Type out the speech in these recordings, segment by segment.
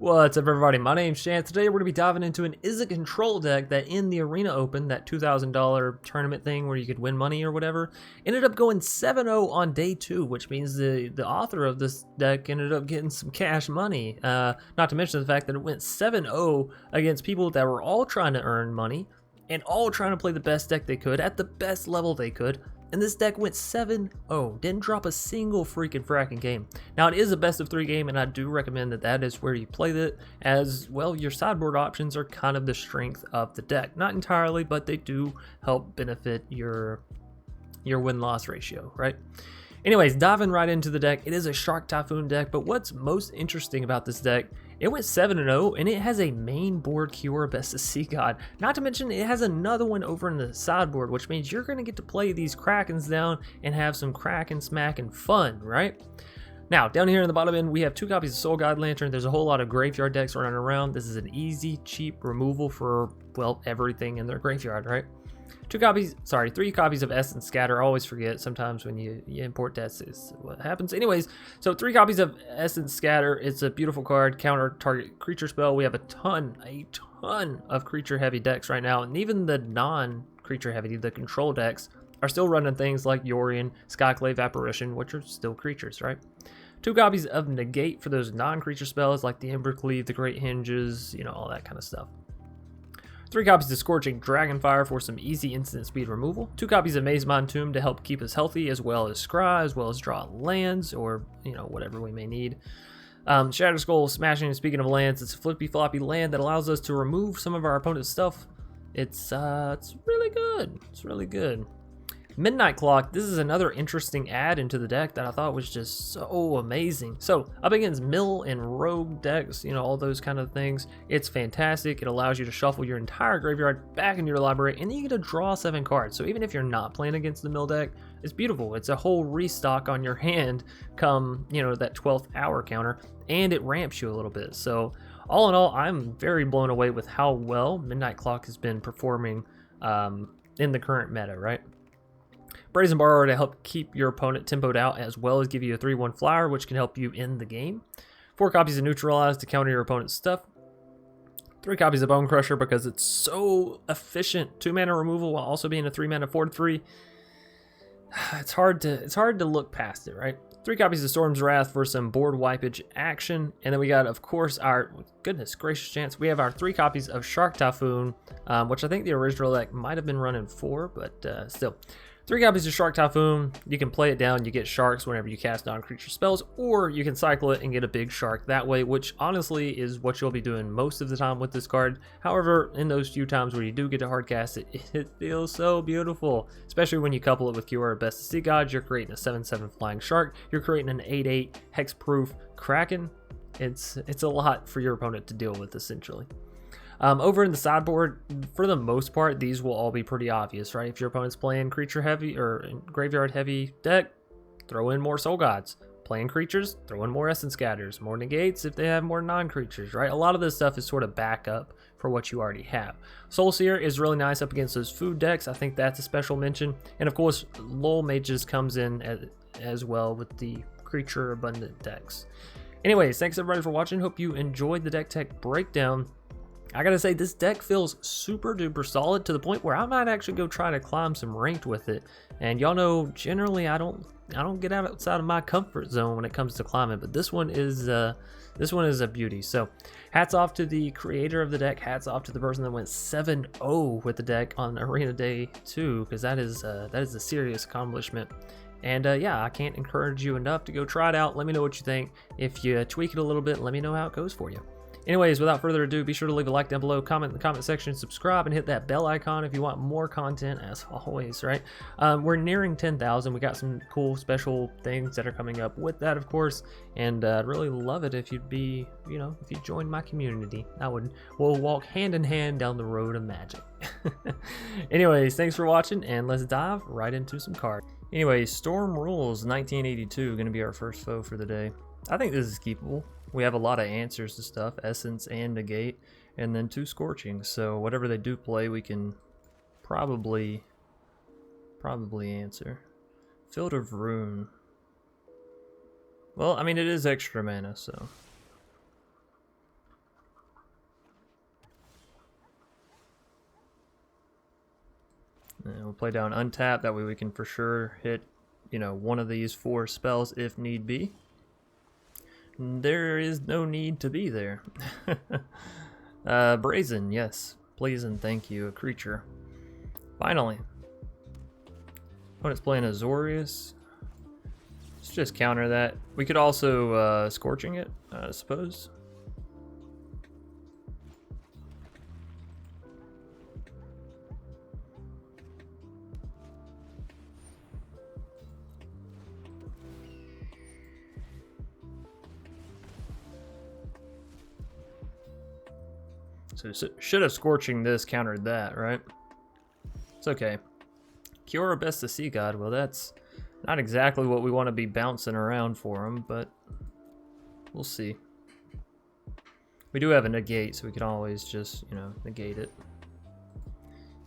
What's up, everybody? My name's Shan. Today we're going to be diving into an Izzet Control deck that in the Arena Open, that $2,000 tournament thing where you could win money or whatever, ended up going 7-0 on day 2, which means the author of this deck ended up getting some cash money. Not to mention the fact that it went 7-0 against people that were all trying to earn money and all trying to play the best deck they could at the best level they could. And this deck went 7-0, didn't drop a single freaking fracking game. Now it is a best of 3 game, and I do recommend that is where you play it, as well your sideboard options are kind of the strength of the deck. Not entirely, but they do help benefit your win-loss ratio, right? Anyways, diving right into the deck, it is a Shark Typhoon deck, but what's most interesting about this deck, it went 7-0, and it has a main board Kiora Best of Sea God. Not to mention, it has another one over in the sideboard, which means you're going to get to play these Krakens down and have some Kraken smack and fun, right? Now, down here in the bottom end, we have 2 copies of Soul God Lantern. There's a whole lot of graveyard decks running around. This is an easy, cheap removal for, well, everything in their graveyard, right? 3 copies of Essence Scatter. I always forget sometimes when you import decks is what happens. Anyways, so 3 copies of Essence Scatter. It's a beautiful card, counter target creature spell. We have a ton of creature heavy decks right now, and even the non-creature heavy, the control decks, are still running things like Yorion, Skyclave Apparition, which are still creatures, right? 2 copies of Negate for those non-creature spells like the Embercleave, the Great Hinges, you know, all that kind of stuff. 3 copies of Scorching Dragonfire for some easy instant speed removal. 2 copies of Mazemind Tome to help keep us healthy, as well as scry, as well as draw lands, or, you know, whatever we may need. Shatter Skull Smashing, speaking of lands, it's a flippy floppy land that allows us to remove some of our opponent's stuff. It's really good. It's really good. Midnight Clock, this is another interesting add into the deck that I thought was just so amazing. So, up against mill and rogue decks, you know, all those kind of things, it's fantastic. It allows you to shuffle your entire graveyard back into your library, and then you get to draw 7 cards. So even if you're not playing against the mill deck, it's beautiful. It's a whole restock on your hand come, you know, that 12th hour counter, and it ramps you a little bit. So, all in all, I'm very blown away with how well Midnight Clock has been performing in the current meta, right? Brazen Borrower to help keep your opponent tempoed out, as well as give you a 3/1 flyer, which can help you in the game. 4 copies of Neutralize to counter your opponent's stuff. 3 copies of Bonecrusher because it's so efficient. 2 mana removal while also being a 3 mana 4/3. It's hard to look past it, right? 3 copies of Storm's Wrath for some board wipage action, and then we got, of course, our goodness gracious chance. We have our 3 copies of Shark Typhoon, which I think the original deck might have been running 4, but still. 3 copies of Shark Typhoon. You can play it down, you get sharks whenever you cast non-creature spells, or you can cycle it and get a big shark that way, which honestly is what you'll be doing most of the time with this card. However, in those few times where you do get to hard cast it, it feels so beautiful. Especially when you couple it with Kiora Best of Sea God, you're creating a 7/7 flying shark, you're creating an 8/8 hexproof Kraken. It's a lot for your opponent to deal with, essentially. Over in the sideboard, for the most part, these will all be pretty obvious, right? If your opponent's playing creature heavy or graveyard heavy deck, throw in more Soul Gods. Playing creatures, throw in more Essence Scatters, more Negates if they have more non-creatures, right? A lot of this stuff is sort of backup for what you already have. Soul Seer is really nice up against those food decks. I think that's a special mention. And of course, Lull Mages comes in as well with the creature abundant decks. Anyways, thanks everybody for watching. Hope you enjoyed the deck tech breakdown. I gotta say, this deck feels super duper solid to the point where I might actually go try to climb some ranked with it. And y'all know, generally I don't get outside of my comfort zone when it comes to climbing, but this one is a beauty. So hats off to the creator of the deck, hats off to the person that went 7-0 with the deck on Arena Day 2, because that is a serious accomplishment. And yeah, I can't encourage you enough to go try it out. Let me know what you think. If you tweak it a little bit, let me know how it goes for you. Anyways, without further ado, be sure to leave a like down below, comment in the comment section, subscribe, and hit that bell icon if you want more content, as always, right? We're nearing 10,000. We got some cool special things that are coming up with that, of course, and I'd really love it if you'd be, you know, if you joined my community. We'll walk hand in hand down the road of magic. Anyways, thanks for watching, and let's dive right into some cards. Anyways, Storm Rules 1982 going to be our first foe for the day. I think this is keepable. We have a lot of answers to stuff, Essence and Negate, and then 2 Scorching. So whatever they do play, we can probably answer. Field of Ruin. Well, I mean, it is extra mana, so And we'll play down untap, that way we can for sure hit, you know, one of these 4 spells if need be. There is no need to be there. Brazen, yes. Please and thank you, a creature. Finally. Opponent's playing Azorius. Let's just counter that. We could also Scorching it, I suppose. So should have Scorching this countered that, right? It's okay. Kiora Best of Sea God. Well, that's not exactly what we want to be bouncing around for him, but we'll see. We do have a Negate, so we can always just, you know, negate it.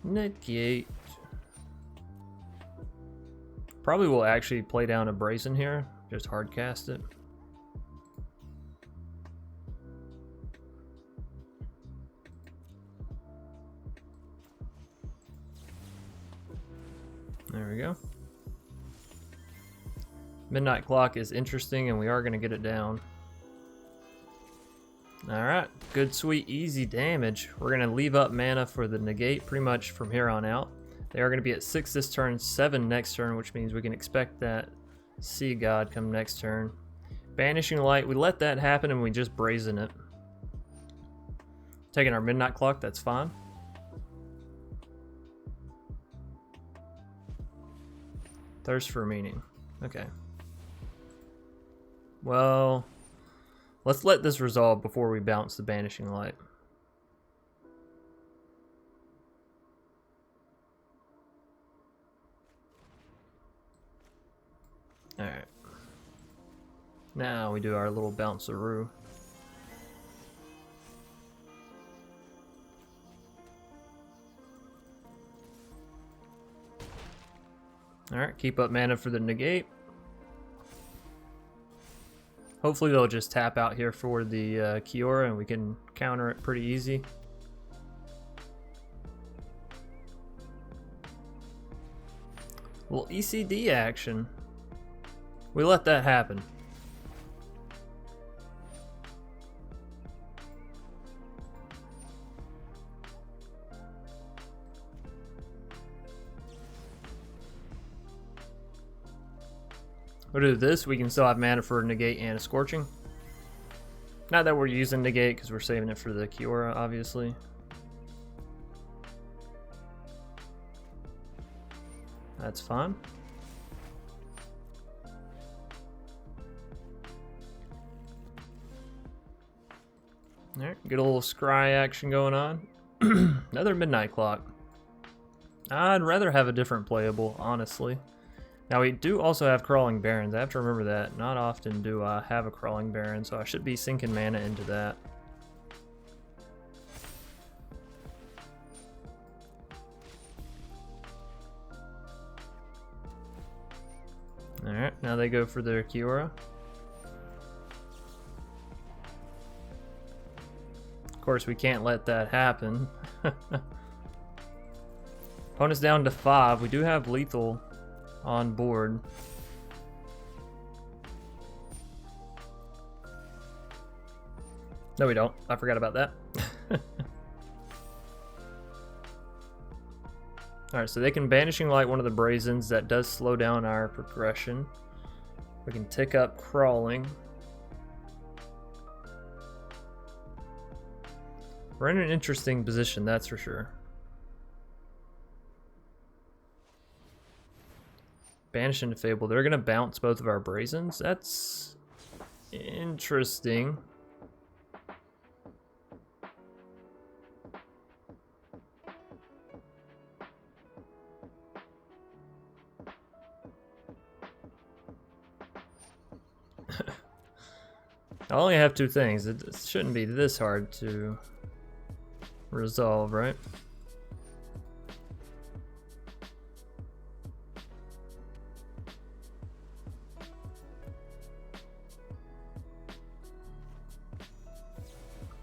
Negate. Probably will actually play down a Brazen here. Just hard cast it. There we go. Midnight Clock is interesting, and we are going to get it down. Alright, good, sweet, easy damage. We're going to leave up mana for the Negate pretty much from here on out. They are going to be at 6 this turn, 7 next turn, which means we can expect that Sea God come next turn. Banishing Light, we let that happen and we just Brazen it. Taking our Midnight Clock, that's fine. Thirst for Meaning. Okay. Well, let's let this resolve before we bounce the Banishing Light. Alright. Now we do our little bounceroo. Alright, keep up mana for the Negate. Hopefully they'll just tap out here for the Kiora and we can counter it pretty easy. Well, ECD action. We let that happen. We'll do this. We can still have mana for a Negate and a Scorching. Not that we're using Negate because we're saving it for the Kiora, obviously. That's fine. Alright, get a little scry action going on. Another Midnight Clock. I'd rather have a different playable, honestly. Now we do also have Crawling Barrens. I have to remember that. Not often do I have a Crawling Baron, so I should be sinking mana into that. Alright, now they go for their Kiora. Of course, we can't let that happen. Opponent's down to 5. We do have lethal on board. No, we don't. I forgot about that. Alright, so they can Banishing Light one of the Brazens. That does slow down our progression. We can tick up Crawling. We're in an interesting position, that's for sure. Banish into Fable. They're going to bounce both of our Brazens. That's interesting. I only have 2 things. It shouldn't be this hard to resolve, right?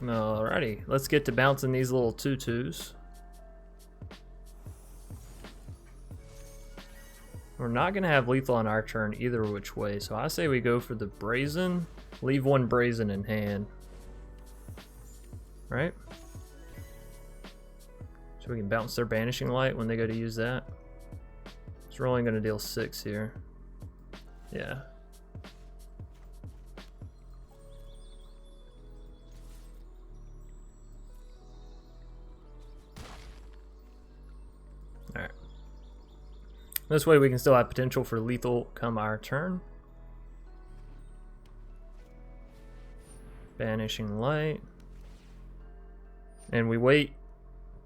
Alrighty, let's get to bouncing these little 2/2s. not going to have lethal on our turn either which way, so I say we go for the Brazen, leave one Brazen in hand. Right? So we can bounce their Banishing Light when they go to use that. So we're only going to deal 6 here. Yeah. Alright. This way we can still have potential for lethal come our turn. Banishing Light. And we wait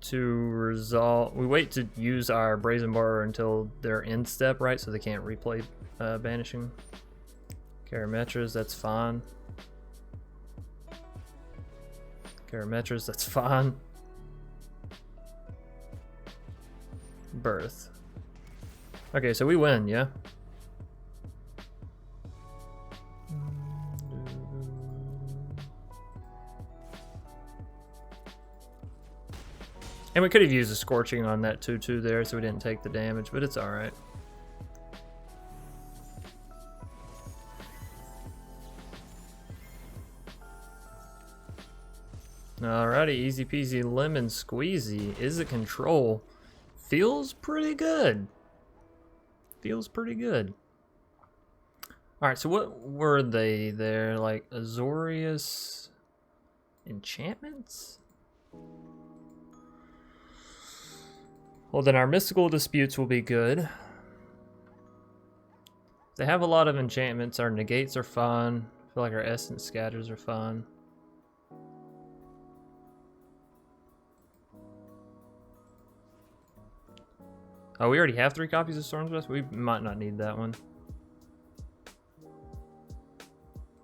to resolve. We wait to use our Brazen Borrower until they're in step, right? So they can't replay banishing. Karametras, that's fine. Karametras, that's fine. Birth. Okay, so we win, yeah? And we could have used a Scorching on that 2/2 there so we didn't take the damage, but it's alright. Alrighty, easy peasy lemon squeezy. Izzet Control feels pretty good. Feels pretty good. Alright, so what were they there? Like Azorius enchantments? Well, then our mystical disputes will be good. They have a lot of enchantments. Our negates are fun. I feel like our essence scatters are fun. Oh, we already have 3 copies of Storm's Breath? We might not need that one.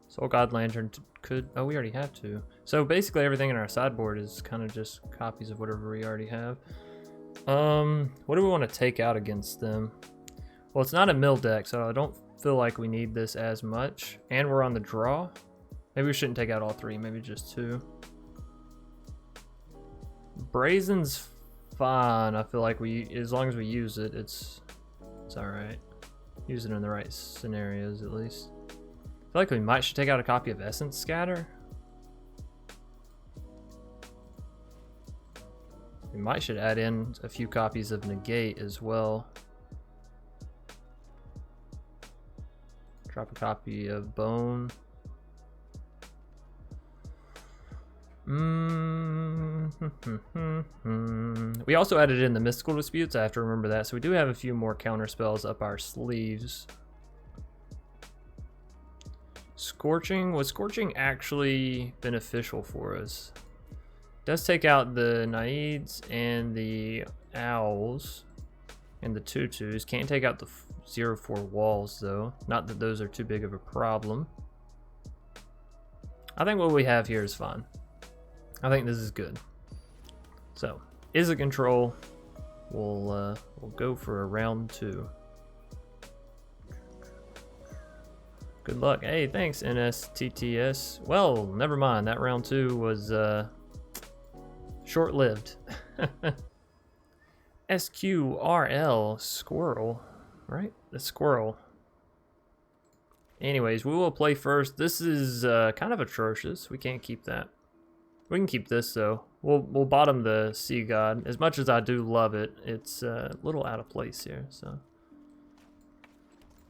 Soul God Lantern could... Oh, we already have 2. So basically everything in our sideboard is kind of just copies of whatever we already have. What do we want to take out against them? Well, it's not a mill deck, so I don't feel like we need this as much. And we're on the draw. Maybe we shouldn't take out all 3, maybe just 2. Brazen's fine. I feel like as long as we use it, it's alright. Use it in the right scenarios, at least. I feel like we should take out a copy of Essence Scatter. We should add in a few copies of Negate as well. Drop a copy of Bone. We also added in the Mystical Disputes. I have to remember that. So we do have a few more counter spells up our sleeves. Scorching. Was Scorching actually beneficial for us? Does take out the Naids and the Owls and the 2/2s. Can't take out the 0/4 walls though. Not that those are too big of a problem. I think what we have here is fine. I think this is good. So, Izzet Control. We'll go for a round 2. Good luck. Hey, thanks NSTTS. Well, never mind. That round 2 was short-lived. SQRL Squirrel, right? The squirrel. Anyways, we will play first. This is kind of atrocious. We can't keep that. We can keep this though. We'll bottom the Sea God. As much as I do love it, it's a little out of place here. So,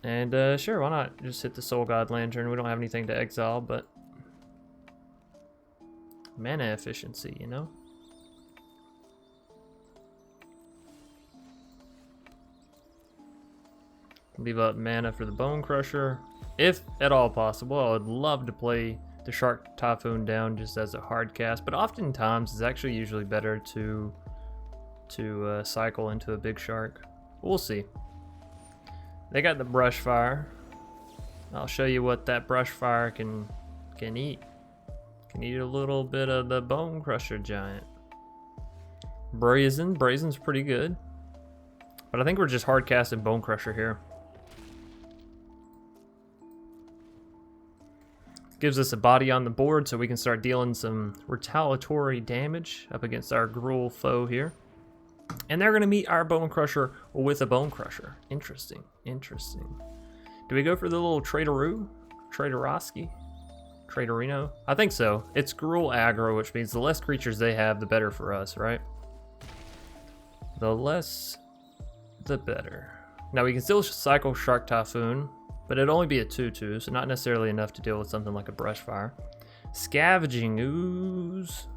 and sure, why not just hit the Soul God Lantern? We don't have anything to exile, but mana efficiency, you know. Leave up mana for the Bonecrusher, if at all possible. I would love to play the Shark Typhoon down just as a hard cast, but oftentimes it's actually usually better to cycle into a big shark. We'll see. They got the Brush Fire. I'll show you what that Brush Fire can eat. Can eat a little bit of the Bonecrusher Giant. Brazen's pretty good, but I think we're just hard casting Bonecrusher here. Gives us a body on the board so we can start dealing some retaliatory damage up against our Gruel foe here. And they're going to meet our Bonecrusher with a Bonecrusher. Interesting, interesting. Do we go for the little Traderoo? Traderoski? Traderino? I think so. It's Gruel aggro, which means the less creatures they have, the better for us, right? The less, the better. Now we can still cycle Shark Typhoon, but it'd only be a 2/2, so not necessarily enough to deal with something like a Brushfire. Scavenging Ooze.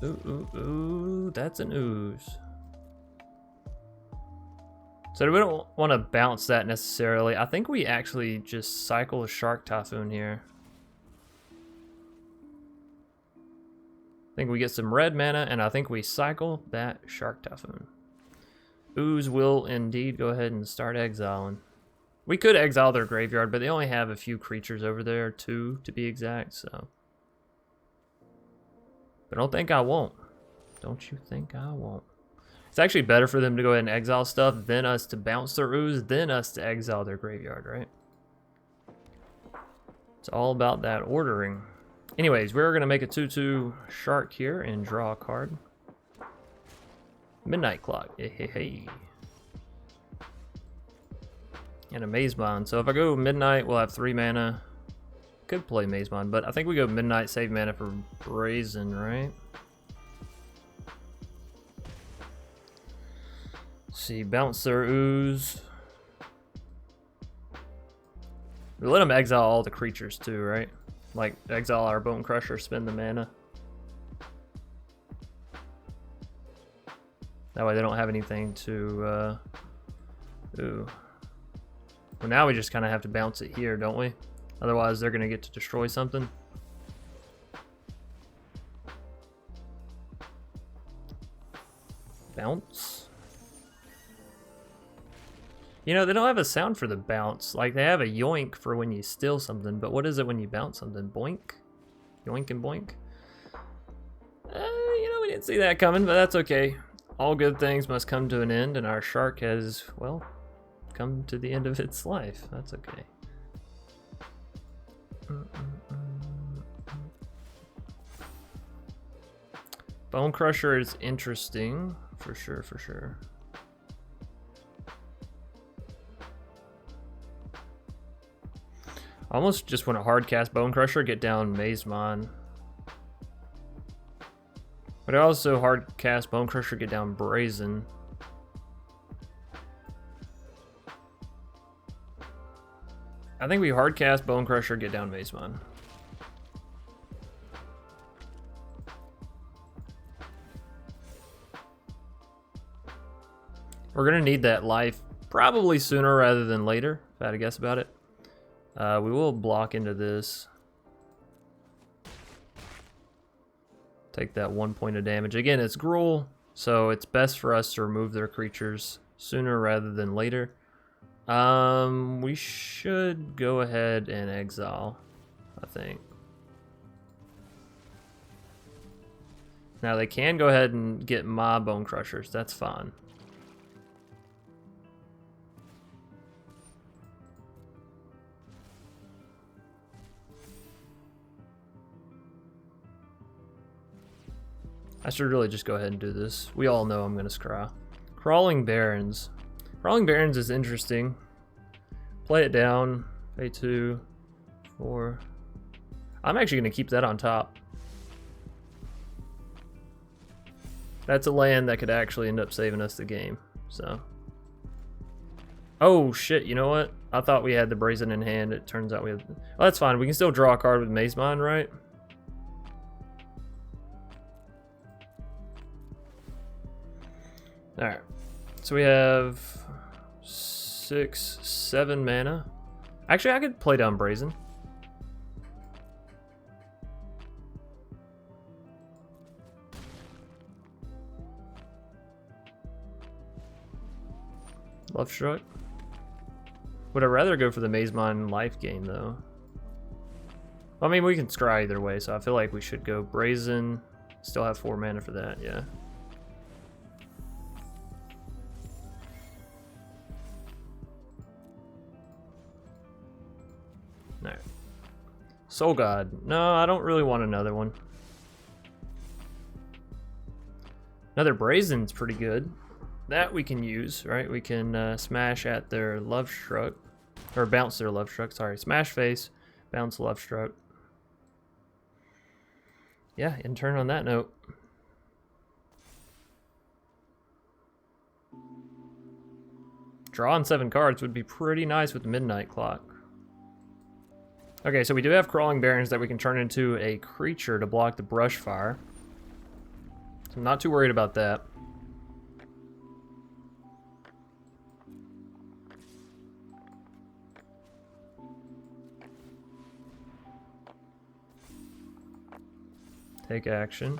Ooh, ooh, ooh, that's an ooze. So we don't want to bounce that necessarily. I think we actually just cycle a Shark Typhoon here. I think we get some red mana, and I think we cycle that Shark Typhoon. Ooze will indeed go ahead and start exiling. We could exile their graveyard, but they only have a few creatures over there, 2 to be exact, so. But don't think I won't. Don't you think I won't. It's actually better for them to go ahead and exile stuff than us to bounce their ooze, than us to exile their graveyard, right? It's all about that ordering. Anyways, we're going to make a 2/2 shark here and draw a card. Midnight Clock. Hey, hey, hey. And a Mazemind. So if I go Midnight, we'll have 3 mana. Could play Mazemind, but I think we go Midnight, save mana for Brazen, right? Let's see, bounce their ooze. We let them exile all the creatures too, right? Like, exile our Bonecrusher, spend the mana. That way they don't have anything to, ooh. Well, now we just kind of have to bounce it here, don't we? Otherwise, they're going to get to destroy something. Bounce. You know, they don't have a sound for the bounce. Like, they have a yoink for when you steal something, but what is it when you bounce something? Boink? Yoink and boink? You know, we didn't see that coming, but that's okay. All good things must come to an end, and our shark has, well, come to the end of its life. That's okay. Bonecrusher is interesting, for sure, for sure. I almost just want to hard cast Bonecrusher, get down Mazemind. But I also hard cast Bonecrusher, get down Brazen. I think we hard cast Bonecrusher, get down Mazemind. We're gonna need that life probably sooner rather than later, if I had to guess about it. We will block into this. Take that 1 point of damage. Again, it's Gruel, so it's best for us to remove their creatures sooner rather than later. We should go ahead and exile, I think. Now they can go ahead and get my Bonecrushers, that's fine. I should really just go ahead and do this. We all know I'm going to scry. Crawling Barrens. Crawling Barrens is interesting. Play it down. Pay 2, 4. I'm actually going to keep that on top. That's a land that could actually end up saving us the game. So. Oh shit, you know what? I thought we had the Brazen in hand. It turns out we have... Well, that's fine. We can still draw a card with Mazemind, right? Alright, so we have 6, 7 mana. Actually, I could play down Brazen. Love Struck. Would I rather go for the Mazemind life gain, though? I mean, we can scry either way, so I feel like we should go Brazen. Still have 4 mana for that, yeah. Alright. Soul God. No, I don't really want another one. Another Brazen's pretty good. That we can use, right? We can smash at their Love Struck. Or bounce their Love Struck, sorry. Smash face, bounce Love Struck. Yeah, in turn on that note. Drawing 7 cards would be pretty nice with the Midnight Clock. Okay, so we do have Crawling Barrens that we can turn into a creature to block the Brush Fire. So I'm not too worried about that. Take action.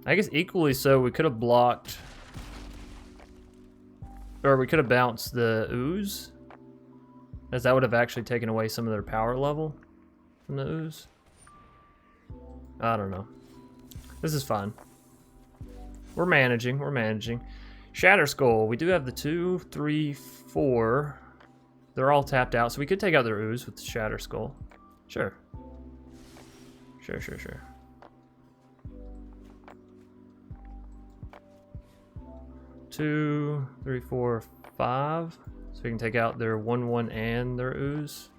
I guess equally so, we could have blocked, or we could have bounced the Ooze, as that would have actually taken away some of their power level from the Ooze. I don't know. This is fine. We're managing, we're managing. Shatter Skull, we do have the 2, 3, 4. They're all tapped out, so we could take out their Ooze with the Shatter Skull. Sure. Sure, sure, sure. 2, 3, 4, 5. So we can take out their 1/1 and their Ooze.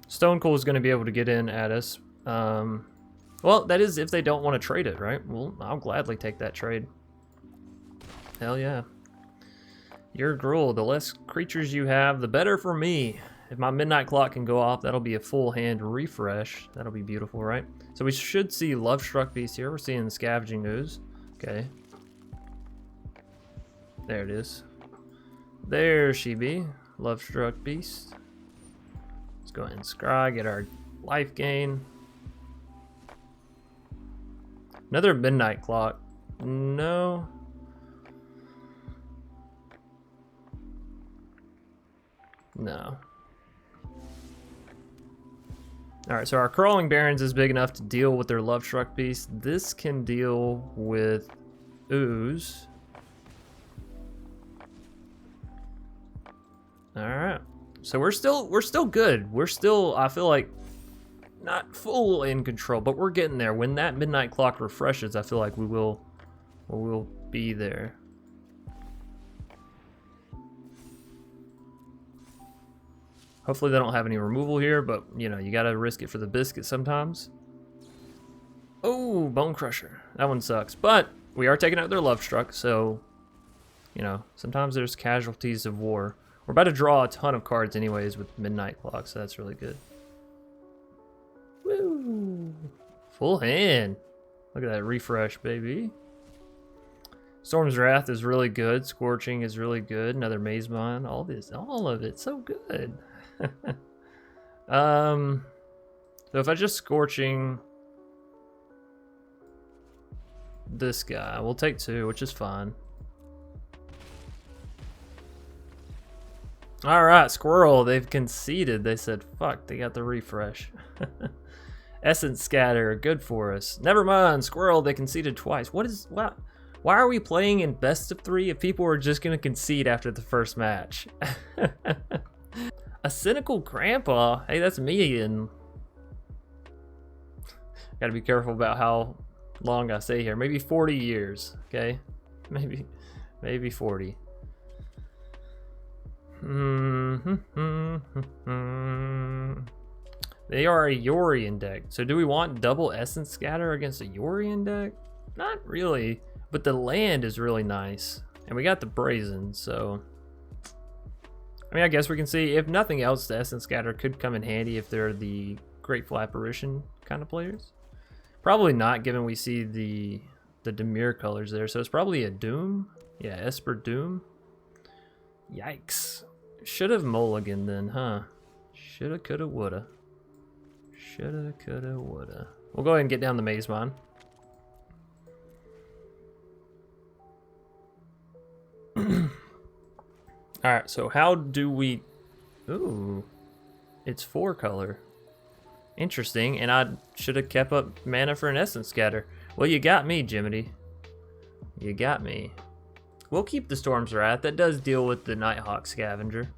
Stone Cool is going to be able to get in at us. Well, that is if they don't want to trade it, right? Well, I'll gladly take that trade. Hell yeah. Your Gruel, the less creatures you have, the better for me. If my Midnight Clock can go off, that'll be a full hand refresh. That'll be beautiful, right? So we should see Love Struck Beast here. We're seeing Scavenging Ooze. Okay. There it is. There she be. Love Struck Beast. Let's go ahead and scry, get our life gain. Another Midnight Clock. No. No. Alright, so our Crawling Barrens is big enough to deal with their Love Struck Beast. This can deal with Ooze. Alright. So we're still good. We're still, I feel like, not full in control, but we're getting there. When that Midnight Clock refreshes, I feel like we will be there. Hopefully they don't have any removal here, but you know, you gotta risk it for the biscuit sometimes. Oh, Bonecrusher. That one sucks. But we are taking out their Love Struck, so you know, sometimes there's casualties of war. We're about to draw a ton of cards anyways with Midnight Clock, so that's really good. Woo! Full hand. Look at that refresh, baby. Storm's Wrath is really good. Scorching is really good. Another Mazemind. All of it, so good. So if I just Scorching this guy, we'll take 2, which is fine. Alright, Squirrel, they've conceded. They said, fuck, they got the refresh. Essence Scatter, good for us. Never mind, Squirrel, they conceded twice. Why are we playing in best of 3 if people are just gonna concede after the first match? A Cynical Grandpa? Hey, that's me, and gotta be careful about how long I say here. Maybe 40 years, okay? Maybe 40. They are a Yorion deck. So do we want double Essence Scatter against a Yorion deck? Not really, but the land is really nice. And we got the Brazen, so I mean, I guess we can see, if nothing else, the Essence Scatter could come in handy if they're the Grateful Apparition kind of players. Probably not, given we see the Dimir colors there. So it's probably a Doom. Yeah, Esper Doom. Yikes. Should have mulliganed then, huh? Shoulda, coulda, woulda. Shoulda, coulda, woulda. We'll go ahead and get down the Mazemind. Alright, so how do we... Ooh. it's 4 color. Interesting, and I should have kept up mana for an Essence Scatter. Well, you got me, Jiminy. You got me. We'll keep the Storm's Wrath. That does deal with the Nighthawk Scavenger.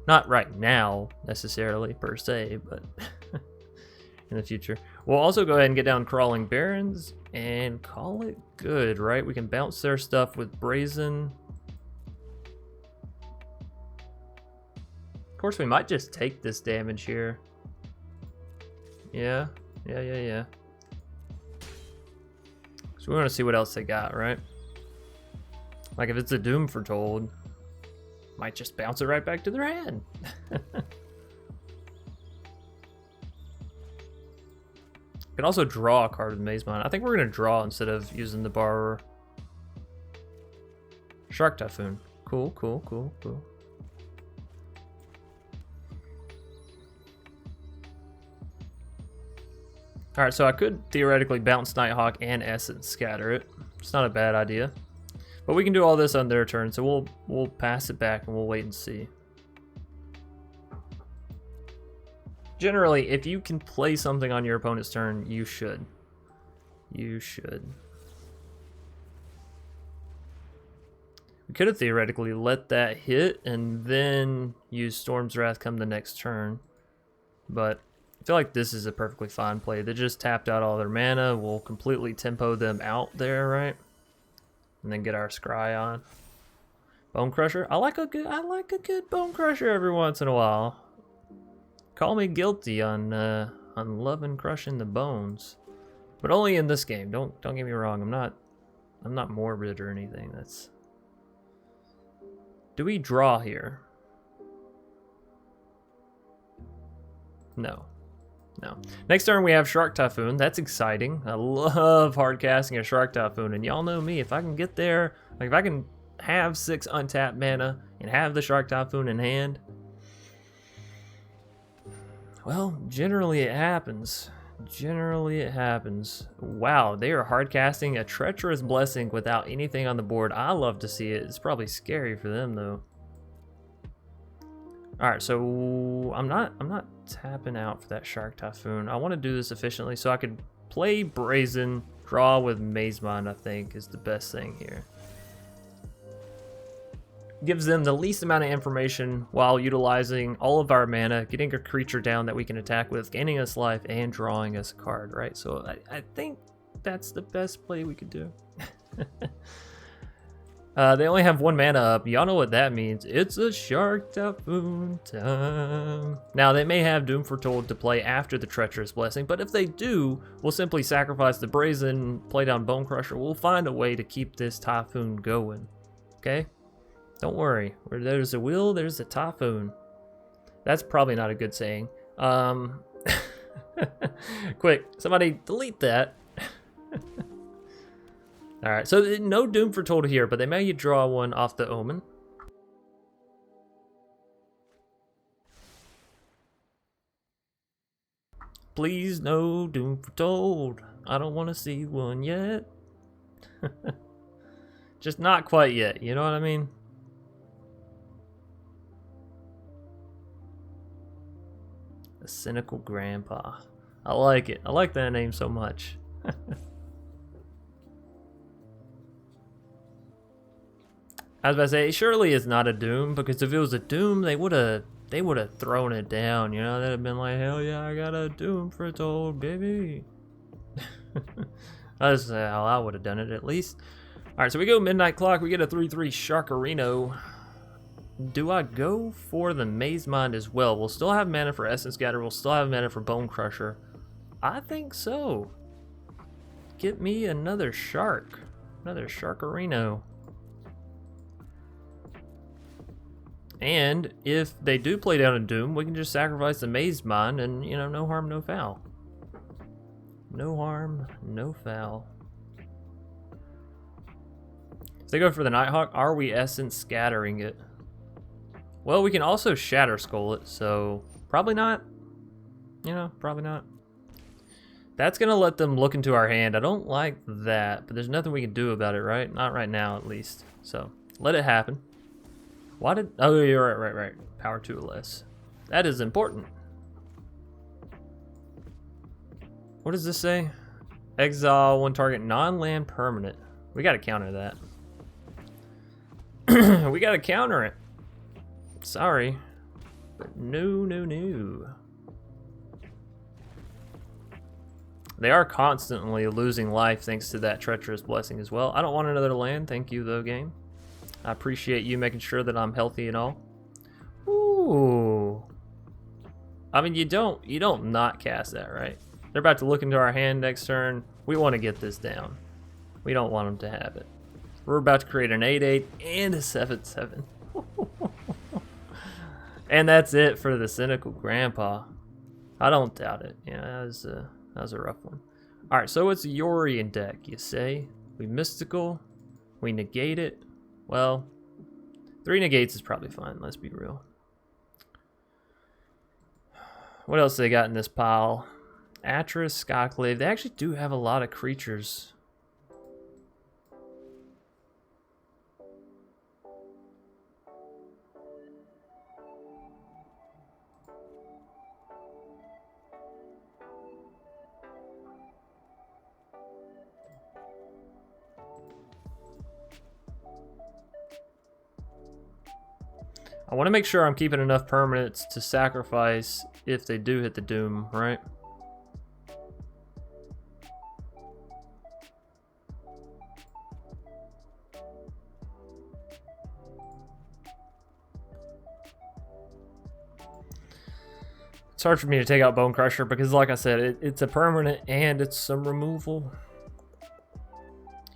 Not right now, necessarily, per se, but in the future. We'll also go ahead and get down Crawling Barrens and call it good, right? We can bounce their stuff with Brazen. Of course, we might just take this damage here. Yeah. So we want to see what else they got, right? Like if it's a Doom Foretold, might just bounce it right back to their hand. Can also draw a card with Mazemind. I think we're gonna draw instead of using the Borrower. Shark Typhoon. Cool. Alright, so I could theoretically bounce Nighthawk and Essence Scatter it. It's not a bad idea. But we can do all this on their turn, so we'll pass it back and we'll wait and see. Generally, if you can play something on your opponent's turn, you should. You should. We could have theoretically let that hit and then use Storm's Wrath come the next turn. But I feel like this is a perfectly fine play. They just tapped out all their mana. We'll completely tempo them out there, right? And then get our scry on. Bonecrusher. I like a good Bonecrusher every once in a while. Call me guilty on loving crushing the bones, but only in this game. Don't get me wrong. I'm not morbid or anything. That's. Do we draw here? No. Next turn we have Shark Typhoon. That's exciting. I love hard casting a Shark Typhoon, and y'all know me. If I can get there, like if I can have 6 untapped mana and have the Shark Typhoon in hand, well, generally it happens. Wow, they are hard casting a Treacherous Blessing without anything on the board. I love to see it. It's probably scary for them though. All right, so I'm not tapping out for that Shark Typhoon. I want to do this efficiently so I could play Brazen, draw with Mazemind, I think is the best thing here. Gives them the least amount of information while utilizing all of our mana, getting a creature down that we can attack with, gaining us life, and drawing us a card, right? So I think that's the best play we could do. They only have 1 mana up. Y'all know what that means. It's a Shark Typhoon time. Now, they may have Doom Foretold to play after the Treacherous Blessing, but if they do, we'll simply sacrifice the Brazen, play down Bonecrusher. We'll find a way to keep this Typhoon going, okay? Don't worry. Where there's a will, there's a typhoon. That's probably not a good saying. Quick, somebody delete that. Alright, so no Doom Foretold here, but they may draw one off the Omen. Please, no Doom Foretold. I don't want to see one yet. Just not quite yet, you know what I mean? A Cynical Grandpa. I like it. I like that name so much. I was about to say, surely it's not a Doom, because if it was a Doom, they would have thrown it down, you know? They'd have been like, hell yeah, I got a Doom Foretold, baby. That's how I would have done it, at least. Alright, so we go Midnight Clock, we get a 3/3 Sharkarino. Do I go for the Mazemind as well? We'll still have mana for Essence Scatter, we'll still have mana for Bonecrusher. I think so. Get me another shark. Another Sharkarino. And if they do play down a Doom, we can just sacrifice the Mazemind and, you know, no harm, no foul. No harm, no foul. If they go for the Nighthawk, are we Essence Scattering it? Well, we can also Shatter Skull it, so probably not. You know, probably not. That's going to let them look into our hand. I don't like that, but there's nothing we can do about it, right? Not right now, at least. So, let it happen. Why did... Oh, you're right. Power 2 or less. That is important. What does this say? Exile one target non-land permanent. We gotta counter that. We gotta counter it. Sorry. But no, no, no. They are constantly losing life thanks to that treacherous blessing as well. I don't want another land. Thank you, though, game. I appreciate you making sure that I'm healthy and all. Ooh. I mean, you don't not cast that, right? They're about to look into our hand next turn. We want to get this down. We don't want them to have it. We're about to create an 8/8 and a 7/7. And that's it for the Cynical Grandpa. I don't doubt it. Yeah, that was a rough one. Alright, so it's a Yorion deck, you say? We mystical. We negate it. Well, 3 negates is probably fine, let's be real. What else they got in this pile? Atris, Skyclave. They actually do have a lot of creatures. I want to make sure I'm keeping enough permanents to sacrifice if they do hit the doom, right? It's hard for me to take out Bonecrusher because, like I said, it's a permanent and it's some removal.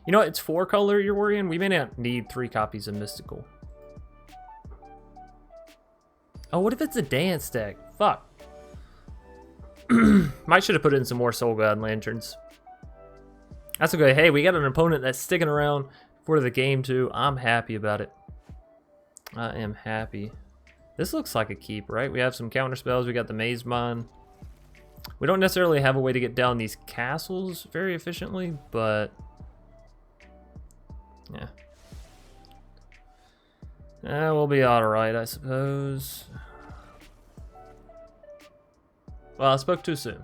You know what? It's 4 color Yorion. We may not need 3 copies of Mystical. Oh, what if it's a dance deck? Fuck. Might should have put in some more Soul God Lanterns. That's okay. Hey, we got an opponent that's sticking around for the game too. I'm happy about it. I am happy. This looks like a keep, right? We have some counter spells. We got the Mazemind. We don't necessarily have a way to get down these castles very efficiently, but yeah. We'll be alright, I suppose. Well, I spoke too soon.